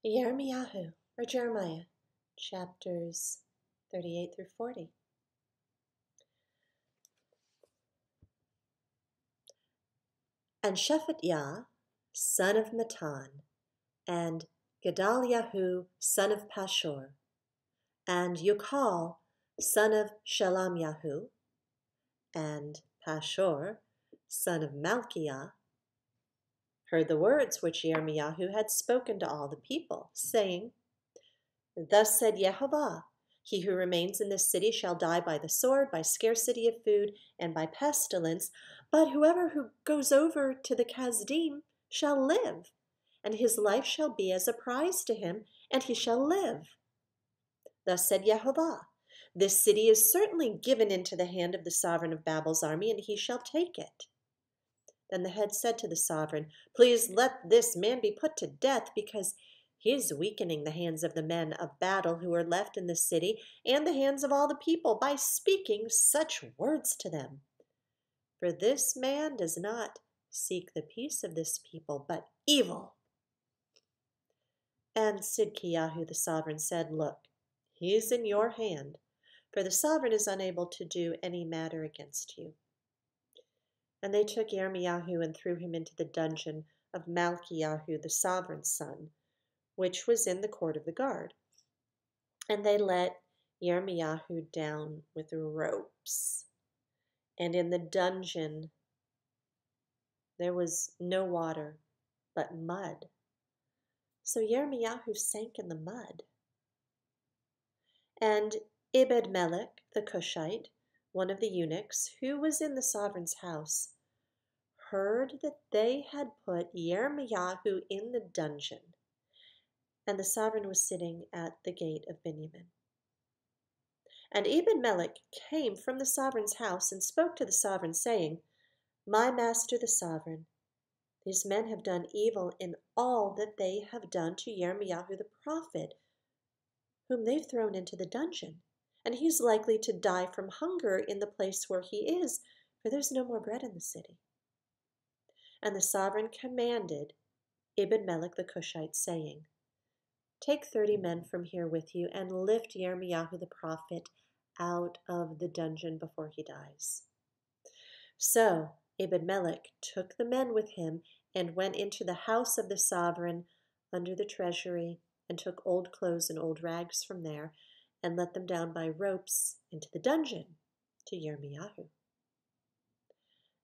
Yirmiyahu, or Jeremiah, chapters 38 through 40. And Shephatiah, son of Matan, and Gedaliahu, son of Pashur, and Yuchal, son of Shelamyahu, and Pashur, son of Malchiah, heard the words which Yirmiyahu had spoken to all the people, saying, Thus said Yehovah, he who remains in this city shall die by the sword, by scarcity of food, and by pestilence, but whoever who goes over to the Kasdim shall live, and his life shall be as a prize to him, and he shall live. Thus said Yehovah, this city is certainly given into the hand of the sovereign of Babel's army, and he shall take it. Then the head said to the sovereign, Please let this man be put to death, because he is weakening the hands of the men of battle who are left in the city, and the hands of all the people, by speaking such words to them. For this man does not seek the peace of this people, but evil. And Sidkiyahu the sovereign said, Look, he is in your hand, for the sovereign is unable to do any matter against you. And they took Yirmiyahu and threw him into the dungeon of Malchiyahu the sovereign's son, which was in the court of the guard. And they let Yirmiyahu down with ropes. And in the dungeon there was no water, but mud. So Yirmiyahu sank in the mud. And Ebed-Melech the Cushite, one of the eunuchs, who was in the sovereign's house, heard that they had put Yirmiyahu in the dungeon, and the sovereign was sitting at the gate of Benjamin. And Ebed-Melech came from the sovereign's house and spoke to the sovereign, saying, My master the sovereign, these men have done evil in all that they have done to Yirmiyahu the prophet, whom they've thrown into the dungeon, and he's likely to die from hunger in the place where he is, for there's no more bread in the city. And the sovereign commanded Ebed-Melech the Cushite, saying, Take 30 men from here with you, and lift Yirmiyahu the prophet out of the dungeon before he dies. So Ebed-Melech took the men with him, and went into the house of the sovereign under the treasury, and took old clothes and old rags from there, and let them down by ropes into the dungeon to Yirmiyahu.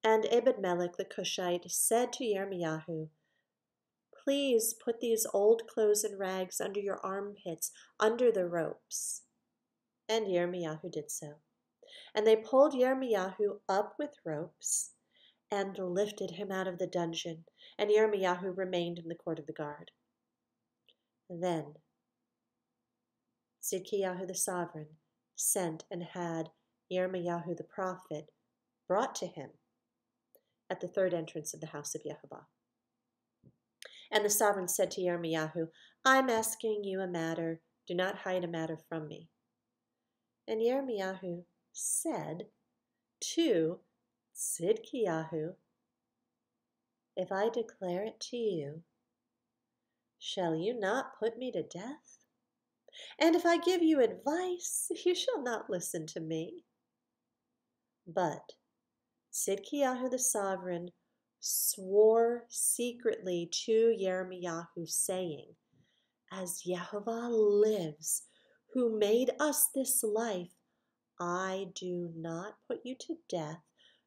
And Ebed-Melech the Cushite said to Yirmiyahu, Please put these old clothes and rags under your armpits, under the ropes. And Yirmiyahu did so. And they pulled Yirmiyahu up with ropes, and lifted him out of the dungeon, and Yirmiyahu remained in the court of the guard. Then Sidkiyahu the sovereign sent and had Yirmiyahu the prophet brought to him at the third entrance of the house of Yehovah. And the sovereign said to Yirmiyahu, I'm asking you a matter, do not hide a matter from me. And Yirmiyahu said to Sidkiyahu, If I declare it to you, shall you not put me to death? And if I give you advice, you shall not listen to me. But Sidkiyahu the sovereign swore secretly to Yirmiyahu, saying, As Yehovah lives, who made us this life, I do not put you to death,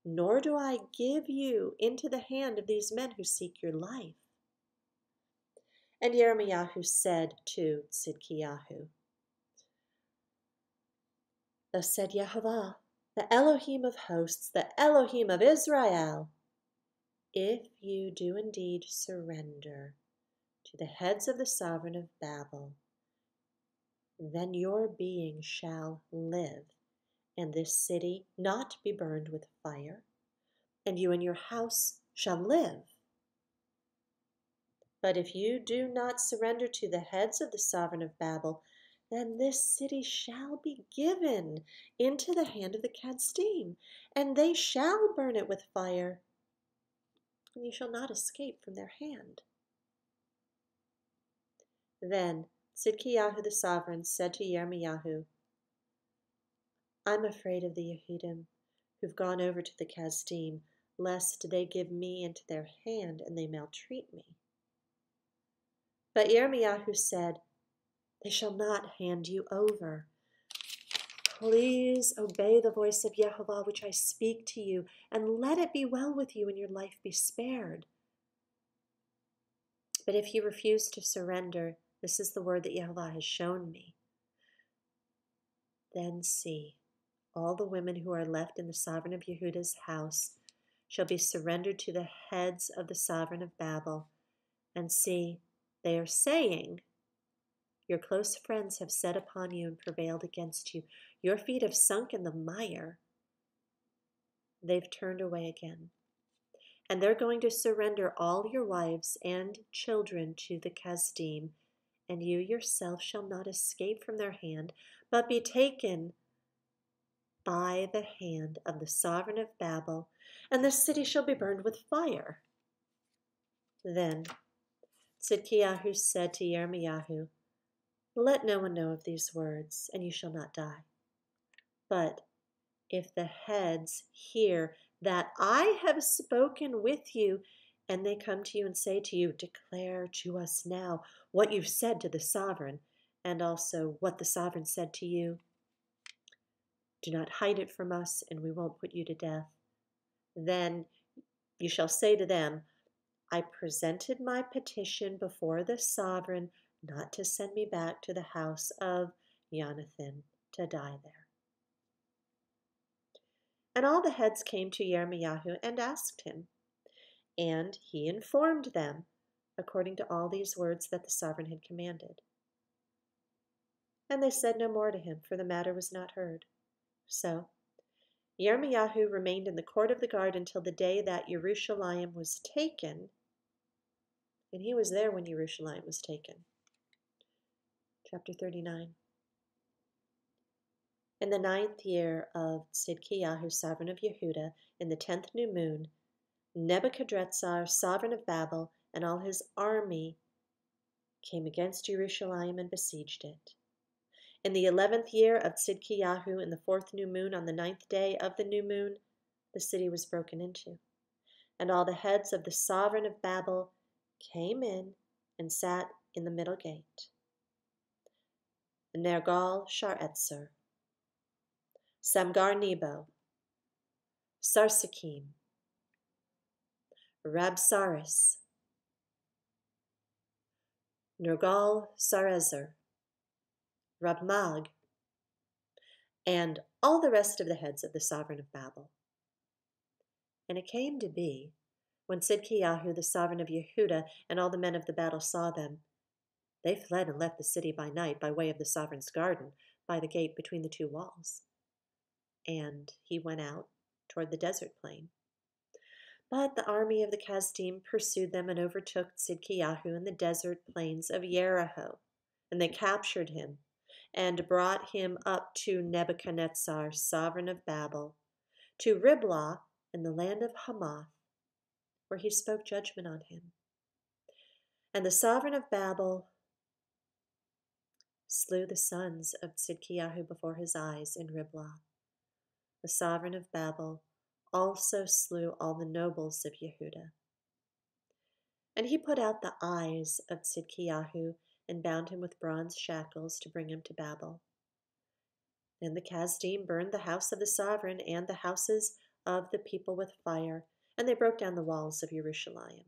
nor do I give you into the hand of these men who seek your life. And Yirmiyahu said to Sidkiyahu, Thus said Yehovah, the Elohim of hosts, the Elohim of Israel, if you do indeed surrender to the heads of the sovereign of Babel, then your being shall live, and this city not be burned with fire, and you and your house shall live. But if you do not surrender to the heads of the sovereign of Babel, then this city shall be given into the hand of the Kasdim, and they shall burn it with fire, and you shall not escape from their hand. Then Tzidkiyahu the sovereign said to Yirmiyahu, I'm afraid of the Yehudim who've gone over to the Kasdim, lest they give me into their hand and they maltreat me. But Yirmiyahu said, They shall not hand you over. Please obey the voice of Yehovah which I speak to you, and let it be well with you and your life be spared. But if you refuse to surrender, this is the word that Yehovah has shown me. Then see, all the women who are left in the sovereign of Yehuda's house shall be surrendered to the heads of the sovereign of Babel. And see, they are saying, Your close friends have set upon you and prevailed against you. Your feet have sunk in the mire. They've turned away again. And they're going to surrender all your wives and children to the Kasdim, and you yourself shall not escape from their hand, but be taken by the hand of the sovereign of Babel, and the city shall be burned with fire. Then Tzidkiyahu said to Yirmiyahu, Let no one know of these words, and you shall not die. But if the heads hear that I have spoken with you, and they come to you and say to you, Declare to us now what you've said to the sovereign, and also what the sovereign said to you, do not hide it from us, and we won't put you to death. Then you shall say to them, I presented my petition before the sovereign not to send me back to the house of Jonathan to die there. And all the heads came to Yirmiyahu and asked him, and he informed them according to all these words that the sovereign had commanded. And they said no more to him, for the matter was not heard. So Yirmiyahu remained in the court of the guard until the day that Jerusalem was taken, and he was there when Jerusalem was taken. Chapter 39. In the 9th year of Tzidkiyahu, sovereign of Yehuda, in the 10th new moon, Nebuchadrezzar, sovereign of Babel, and all his army came against Jerusalem and besieged it. In the 11th year of Tzidkiyahu, in the 4th new moon, on the 9th day of the new moon, the city was broken into. And all the heads of the sovereign of Babel came in and sat in the middle gate. Nergal-Sharezer, Samgar-Nebo, Sarsakim, Rabsaris, Nergal-Sharezer, Rabmag, and all the rest of the heads of the sovereign of Babel. And it came to be, when Tzidkiyahu, the sovereign of Yehuda, and all the men of the battle saw them, they fled and left the city by night by way of the sovereign's garden, by the gate between the two walls. And he went out toward the desert plain. But the army of the Kasdim pursued them and overtook Tzidkiyahu in the desert plains of Jericho, and they captured him and brought him up to Nebuchadnezzar, sovereign of Babel, to Riblah in the land of Hamath, where he spoke judgment on him. And the sovereign of Babel slew the sons of Tzidkiyahu before his eyes in Riblah. The sovereign of Babel also slew all the nobles of Yehuda. And he put out the eyes of Tzidkiyahu and bound him with bronze shackles to bring him to Babel. And the Kasdim burned the house of the sovereign and the houses of the people with fire, and they broke down the walls of Jerusalem.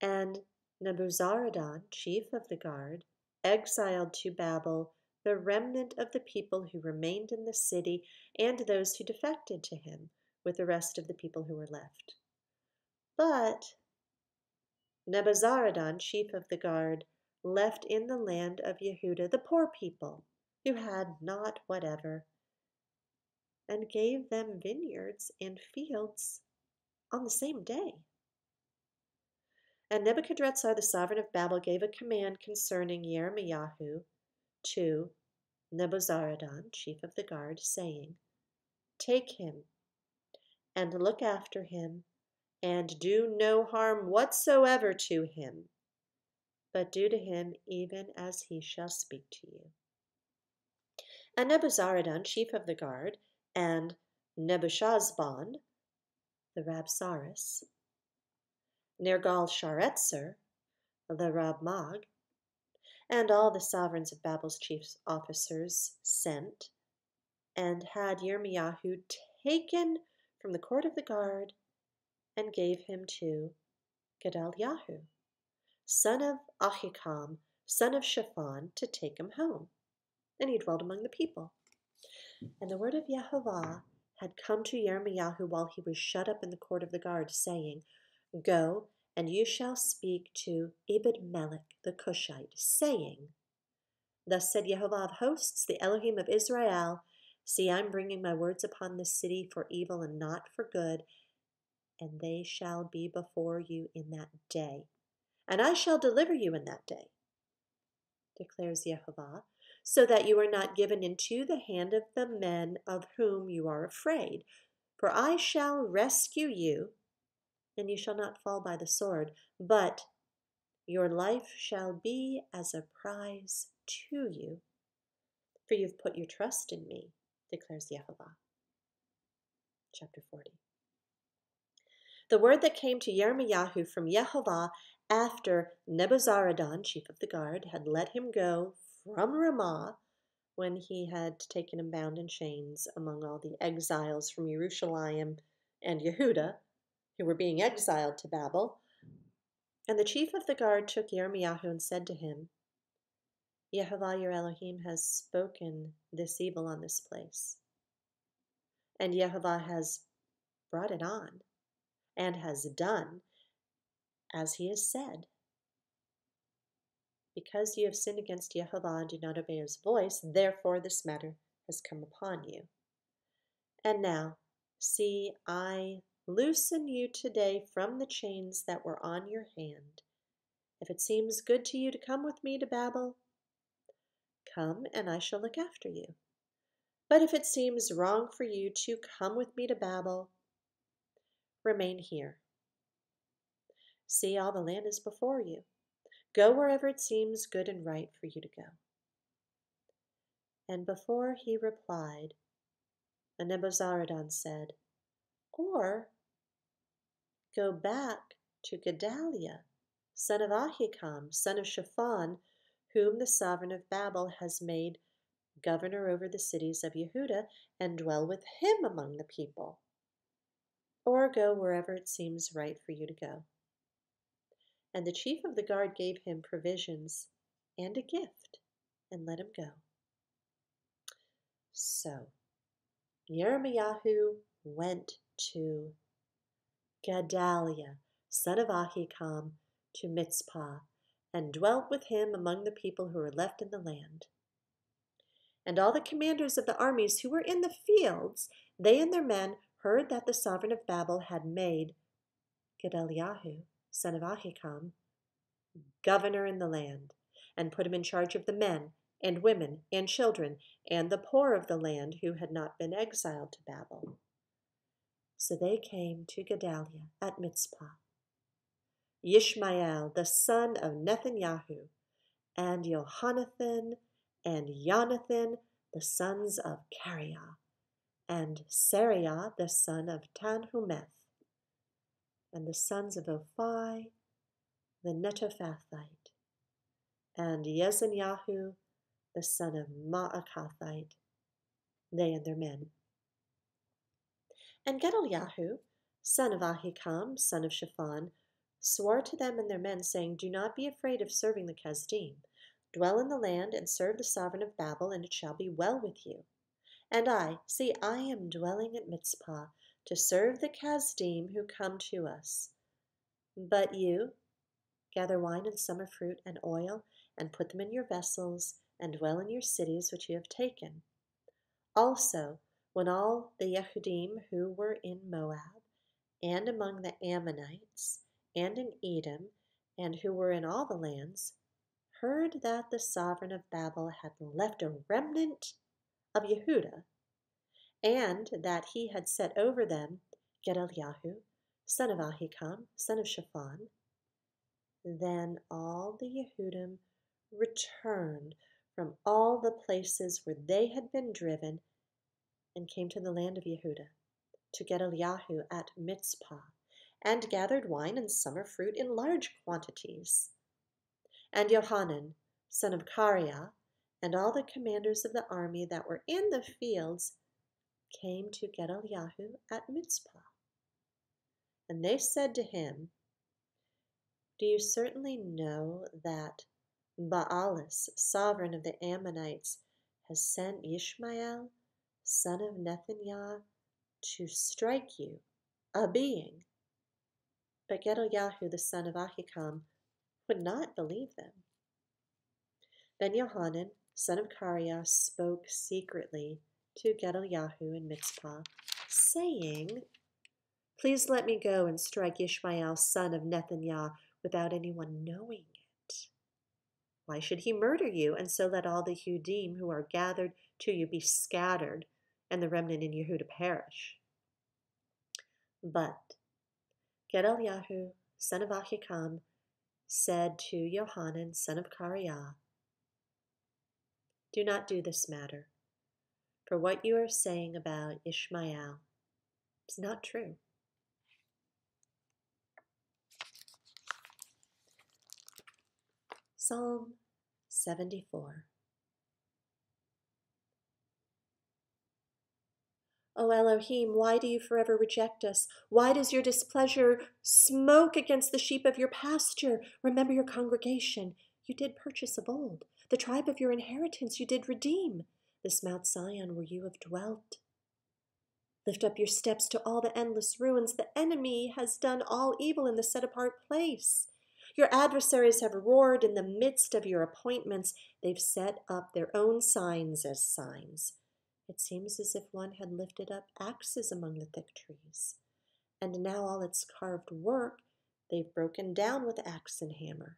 And Nebuzaradan, chief of the guard, exiled to Babel the remnant of the people who remained in the city and those who defected to him, with the rest of the people who were left. But Nebuzaradan, chief of the guard, left in the land of Yehuda the poor people who had not whatever, and gave them vineyards and fields on the same day. And Nebuchadrezzar, the sovereign of Babel, gave a command concerning Yirmiyahu to Nebuzaradan, chief of the guard, saying, Take him and look after him, and do no harm whatsoever to him. but do to him even as he shall speak to you. And Nebuzaradan, chief of the guard, and Nebuchadnezzar, the Rabsaris, Nergal-Sharezer, the Rabmag, and all the sovereigns of Babel's chief officers sent, and had Yirmiyahu taken from the court of the guard, and gave him to Gedaliah, son of Ahikam, son of Shaphan, to take him home. And he dwelt among the people. And the word of Yehovah had come to Yirmiyahu while he was shut up in the court of the guard, saying, Go, and you shall speak to Ebed-melech the Cushite, saying, Thus said Yehovah of hosts, the Elohim of Israel, See, I'm bringing my words upon this city for evil and not for good, and they shall be before you in that day. And I shall deliver you in that day, declares Yehovah, so that you are not given into the hand of the men of whom you are afraid. For I shall rescue you, and you shall not fall by the sword, but your life shall be as a prize to you, for you've put your trust in me, declares Yehovah. Chapter 40. The word that came to Yirmiyahu from Yehovah after Nebuzaradan, chief of the guard, had let him go from Ramah, when he had taken him bound in chains among all the exiles from Jerusalem and Yehuda, who were being exiled to Babel. And the chief of the guard took Yirmiyahu and said to him, Yehovah your Elohim has spoken this evil on this place, and Yehovah has brought it on, and has done as he has said. Because you have sinned against Yehovah and do not obey his voice, therefore this matter has come upon you. And now, see, I loosen you today from the chains that were on your hand. If it seems good to you to come with me to Babel, come, and I shall look after you. But if it seems wrong for you to come with me to Babel, remain here. See, all the land is before you. Go wherever it seems good and right for you to go. And before he replied, Nebuzaradan said, Or go back to Gedaliah, son of Ahikam, son of Shaphan, whom the sovereign of Babel has made governor over the cities of Yehuda, and dwell with him among the people. Or go wherever it seems right for you to go. And the chief of the guard gave him provisions and a gift, and let him go. So Yirmiyahu went to Gedaliah, son of Ahikam, to Mitzpah, and dwelt with him among the people who were left in the land. And all the commanders of the armies who were in the fields, they and their men, heard that the sovereign of Babel had made Gedaliah, son of Ahikam, governor in the land, and put him in charge of the men and women and children and the poor of the land who had not been exiled to Babel. So they came to Gedaliah at Mitzpah, Yishmael the son of Nethanyahu, and Johanathan and Jonathan the sons of Kareah, and Sariah the son of Tanhumeth, and the sons of Ophi the Netophathite, and Yezaniah the son of Maakathite, they and their men. And Gedaliah, son of Ahikam, son of Shaphan, swore to them and their men, saying, Do not be afraid of serving the Kasdim. Dwell in the land and serve the sovereign of Babel, and it shall be well with you. And I am dwelling at Mitzpah to serve the Kasdim who come to us. But you, gather wine and summer fruit and oil, and put them in your vessels, and dwell in your cities which you have taken. Also, when all the Yehudim who were in Moab, and among the Ammonites, and in Edom, and who were in all the lands, heard that the sovereign of Babel had left a remnant of Yehuda, and that he had set over them Gedaliah, son of Ahikam, son of Shaphan, Then all the Yehudim returned from all the places where they had been driven and came to the land of Yehuda to Gedaliah at Mitzpah, and gathered wine and summer fruit in large quantities. And Johanan, son of Kareah, and all the commanders of the army that were in the fields came to Gedaliah at Mitzpah. And they said to him, Do you certainly know that Baalis, sovereign of the Ammonites, has sent Ishmael, son of Nethaniah, to strike you, a being? But Gedaliah, the son of Ahikam, would not believe them. Then Johanan, son of Kareah, spoke secretly to Gedaliah in Mitzpah, saying, Please let me go and strike Ishmael, son of Nethaniah, without anyone knowing it. Why should he murder you, and so let all the Yehudim who are gathered to you be scattered, and the remnant in Yehuda perish? But Gedaliah, son of Ahikam, said to Johanan, son of Kareah, Do not do this matter, for what you are saying about Ishmael is not true. Psalm 74. O Elohim, why do you forever reject us? Why does your displeasure smoke against the sheep of your pasture? Remember your congregation you did purchase of old, the tribe of your inheritance you did redeem, this Mount Zion where you have dwelt. Lift up your steps to all the endless ruins. The enemy has done all evil in the set-apart place. Your adversaries have roared in the midst of your appointments. They've set up their own signs as signs. It seems as if one had lifted up axes among the thick trees. And now all its carved work they've broken down with axe and hammer.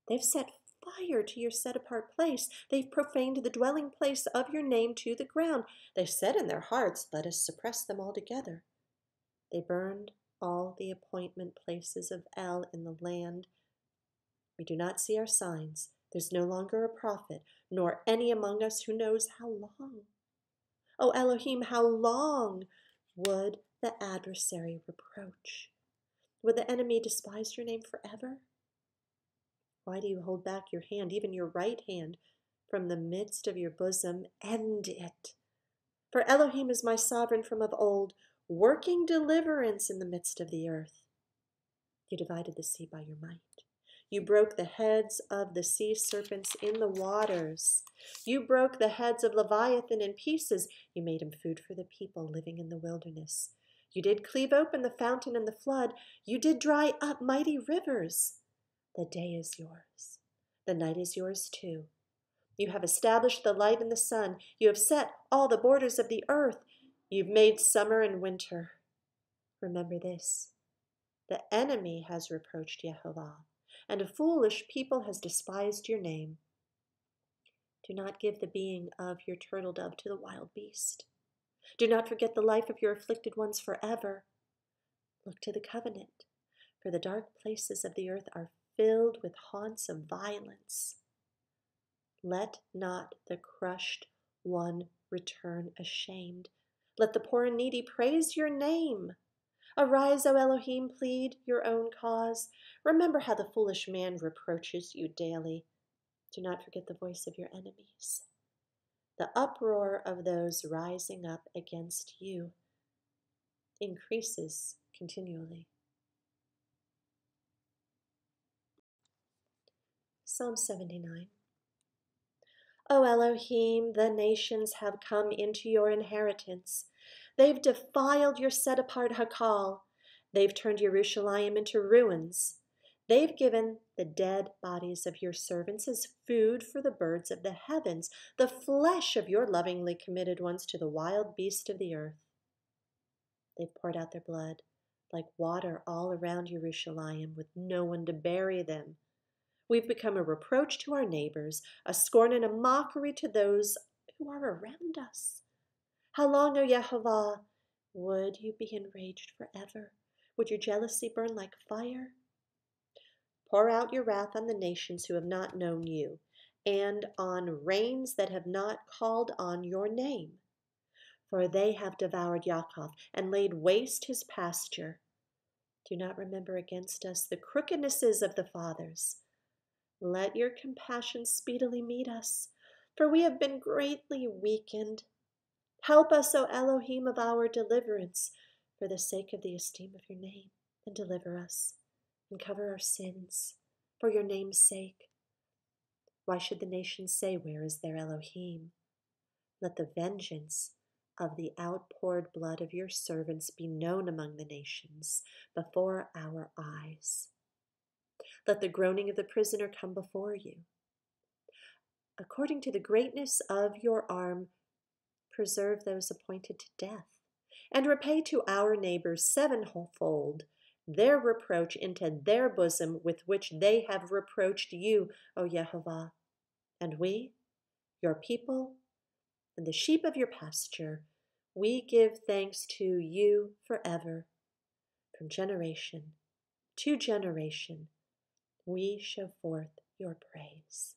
They've set fire to your set-apart place. They've profaned the dwelling place of your name to the ground. They said in their hearts, Let us suppress them altogether. They burned all the appointment places of El in the land. We do not see our signs. There's no longer a prophet, nor any among us who knows how long. O Elohim, how long would the adversary reproach? Would the enemy despise your name forever? Why do you hold back your hand, even your right hand, from the midst of your bosom? End it. For Elohim is my sovereign from of old, working deliverance in the midst of the earth. You divided the sea by your might. You broke the heads of the sea serpents in the waters. You broke the heads of Leviathan in pieces. You made him food for the people living in the wilderness. You did cleave open the fountain and the flood. You did dry up mighty rivers. The day is yours. The night is yours too. You have established the light and the sun. You have set all the borders of the earth. You've made summer and winter. Remember this. The enemy has reproached Yehovah, and a foolish people has despised your name. Do not give the being of your turtle dove to the wild beast. Do not forget the life of your afflicted ones forever. Look to the covenant, for the dark places of the earth are filled with haunts of violence. Let not the crushed one return ashamed. Let the poor and needy praise your name. Arise, O Elohim, plead your own cause. Remember how the foolish man reproaches you daily. Do not forget the voice of your enemies, the uproar of those rising up against you increases continually. Psalm 79. O Elohim, the nations have come into your inheritance. They've defiled your set-apart Hakal. They've turned Jerusalem into ruins. They've given the dead bodies of your servants as food for the birds of the heavens, the flesh of your lovingly committed ones to the wild beast of the earth. They've poured out their blood like water all around Jerusalem with no one to bury them. We've become a reproach to our neighbors, a scorn and a mockery to those who are around us. How long, O Yehovah, would you be enraged forever? Would your jealousy burn like fire? Pour out your wrath on the nations who have not known you, and on reigns that have not called on your name. For they have devoured Yaakov and laid waste his pasture. Do not remember against us the crookednesses of the fathers. Let your compassion speedily meet us, for we have been greatly weakened. Help us, O Elohim of our deliverance, for the sake of the esteem of your name, and deliver us, and cover our sins, for your name's sake. Why should the nations say, where is their Elohim? Let the vengeance of the outpoured blood of your servants be known among the nations, before our eyes. Let the groaning of the prisoner come before you. According to the greatness of your arm, preserve those appointed to death, and repay to our neighbors sevenfold their reproach into their bosom with which they have reproached you, O Yehovah. And we, your people, and the sheep of your pasture, we give thanks to you forever. From generation to generation, we show forth your praise.